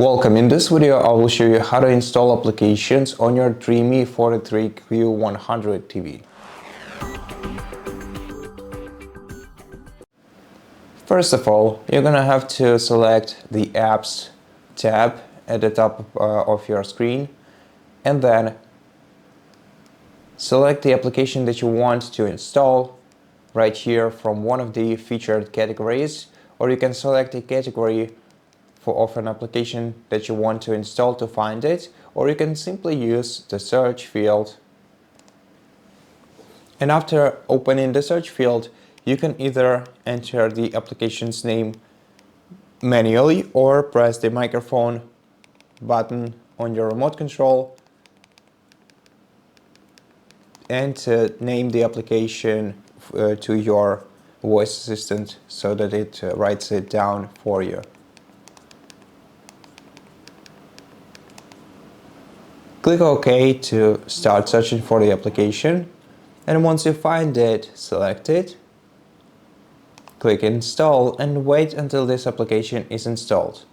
Welcome. In this video I will show you how to install applications on your DREAME 43Q100 TV. First of all, you're gonna have to select the Apps tab at the top of your screen, and then select the application that you want to install right here from one of the featured categories, or you can select a category of an application that you want to install to find it, or you can simply use the search field. And after opening the search field, you can either enter the application's name manually or press the microphone button on your remote control and name the application to your voice assistant so that it writes it down for you. Click OK to start searching for the application, and once you find it, select it, click Install, and wait until this application is installed.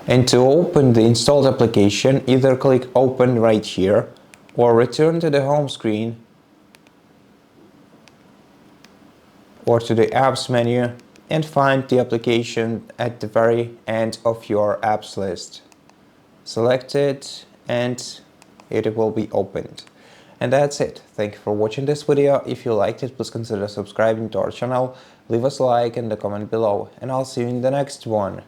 And to open the installed application, either click Open right here or return to the home screen or to the Apps menu and find the application at the very end of your apps list. Select it and it will be opened. And that's it. Thank you for watching this video. If you liked it, please consider subscribing to our channel, leave us a like and a comment below, and I'll see you in the next one.